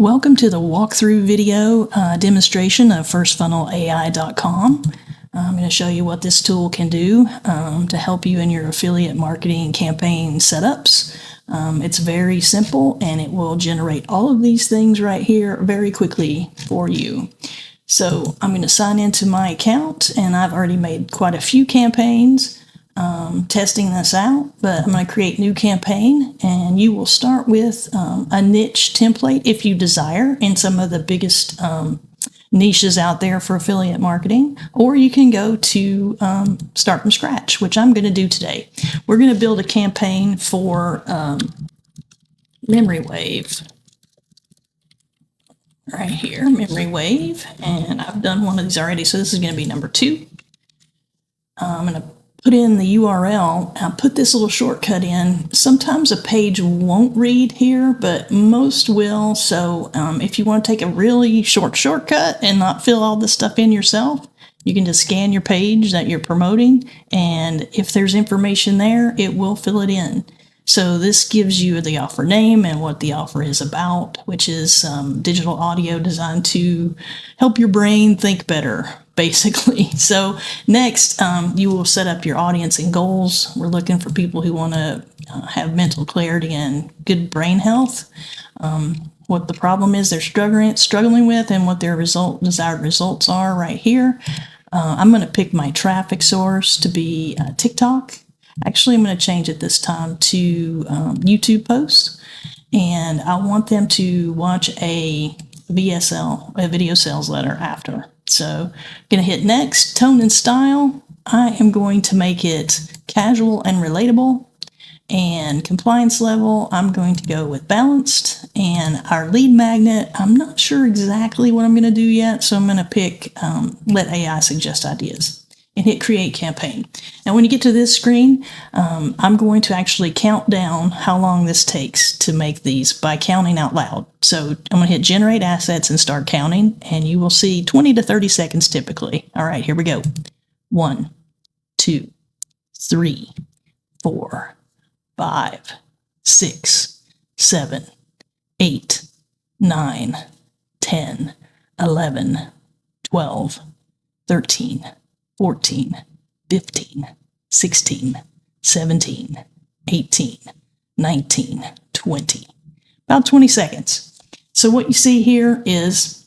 Welcome to the walkthrough video demonstration of firstfunnelai.com. I'm going to show you what this tool can do to help you in your affiliate marketing campaign setups. It's very simple and it will generate all of these things right here very quickly for you. So I'm going to sign into my account, and I've already made quite a few campaigns testing this out, but I'm going to create new campaign, and you will start with a niche template if you desire in some of the biggest niches out there for affiliate marketing, or you can go to start from scratch, which I'm going to do today. We're going to build a campaign for Memory Wave. Right here, Memory Wave, and I've done one of these already, so this is going to be number 2. I'm going to put in the URL. I'll put this little shortcut in. Sometimes a page won't read here, but most will. So if you want to take a really short shortcut and not fill all this stuff in yourself, you can just scan your page that you're promoting, and if there's information there, it will fill it in. So this gives you the offer name and what the offer is about, which is digital audio designed to help your brain think better, basically. So next, you will set up your audience and goals. We're looking for people who want to have mental clarity and good brain health. What the problem is they're struggling with, and what their desired results are right here. I'm going to pick my traffic source to be TikTok. Actually, I'm going to change it this time to YouTube posts, and I want them to watch a VSL, a video sales letter after. So I'm going to hit next. Tone and style, I am going to make it casual and relatable. And compliance level, I'm going to go with balanced. And our lead magnet, I'm not sure exactly what I'm going to do yet, so I'm going to pick let AI suggest ideas. And hit create campaign. Now when you get to this screen, I'm going to actually count down how long this takes to make these by counting out loud. So I'm going to hit generate assets and start counting, and you will see 20 to 30 seconds typically. All right, here we go. 1, 2, 3, 4, 5, 6, 7, 8, 9, 10, 11, 12, 13, 14, 15, 16, 17, 18, 19, 20. About 20 seconds. So what you see here is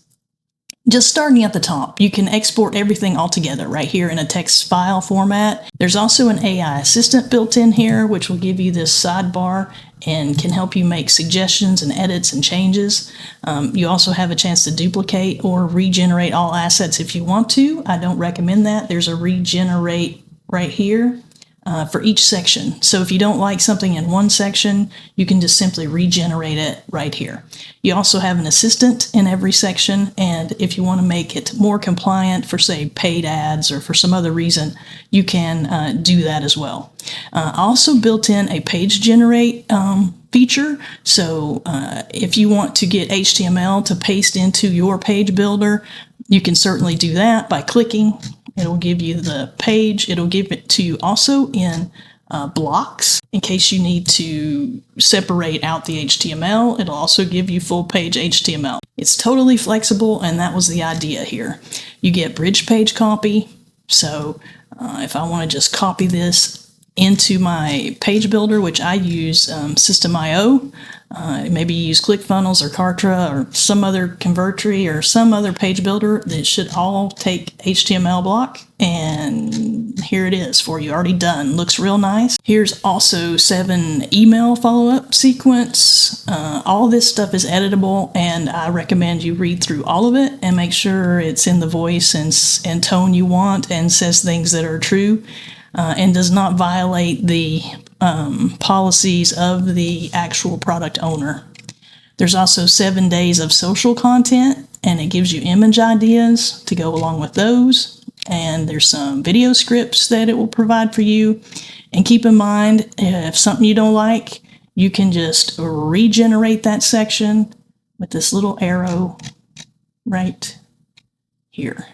just starting at the top. You can export everything all together right here in a text file format. There's also an AI assistant built in here, which will give you this sidebar and can help you make suggestions and edits and changes. You also have a chance to duplicate or regenerate all assets if you want to. I don't recommend that. There's a regenerate right here for each section. So if you don't like something in one section, you can just simply regenerate it right here. You also have an assistant in every section, and if you want to make it more compliant for, say, paid ads or for some other reason, you can do that as well. I also built in a page generate feature. So if you want to get HTML to paste into your page builder, you can certainly do that by clicking. It'll give you the page. It'll give it to you also in blocks in case you need to separate out the HTML. It'll also give you full page HTML. It's totally flexible, and that was the idea here. You get bridge page copy. So if I want to just copy this into my page builder, which I use System.io, maybe you use ClickFunnels or Kartra or some other Convertri or some other page builder, that should all take HTML block, and here it is for you, already done. Looks real nice. Here's also 7 email follow-up sequence. All this stuff is editable, and I recommend you read through all of it and make sure it's in the voice and tone you want, and says things that are true, and does not violate the policies of the actual product owner. There's also 7 days of social content, and it gives you image ideas to go along with those. And there's some video scripts that it will provide for you. And keep in mind, if something you don't like, you can just regenerate that section with this little arrow right here,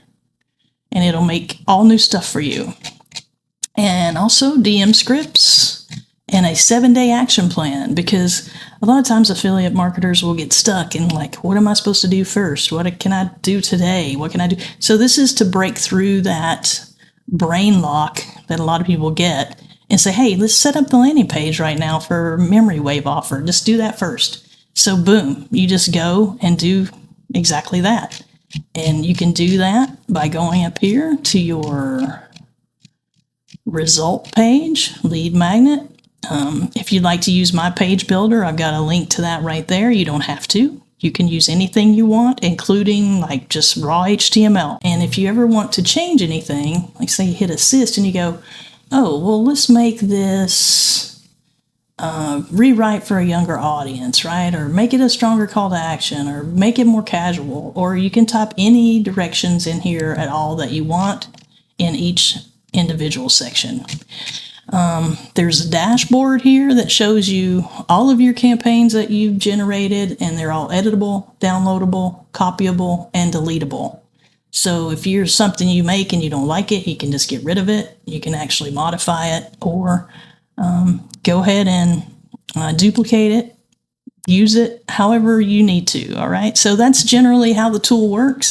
and it'll make all new stuff for you. And also DM scripts and a 7-day action plan, because a lot of times affiliate marketers will get stuck in like, what am I supposed to do first? What can I do today? What can I do? So this is to break through that brain lock that a lot of people get and say, hey, let's set up the landing page right now for Memory Wave offer. Just do that first. So boom, you just go and do exactly that. And you can do that by going up here to your result page, lead magnet. If you'd like to use my page builder, I've got a link to that right there. You don't have to. You can use anything you want, including like just raw HTML. And if you ever want to change anything, like say you hit assist and you go, oh, well, let's make this rewrite for a younger audience, right? Or make it a stronger call to action, or make it more casual. Or you can type any directions in here at all that you want in each individual section. There's a dashboard here that shows you all of your campaigns that you've generated, and they're all editable, downloadable, copyable, and deletable. So if you're something you make and you don't like it, you can just get rid of it. You can actually modify it, or go ahead and duplicate it, use it however you need to. All right. So that's generally how the tool works.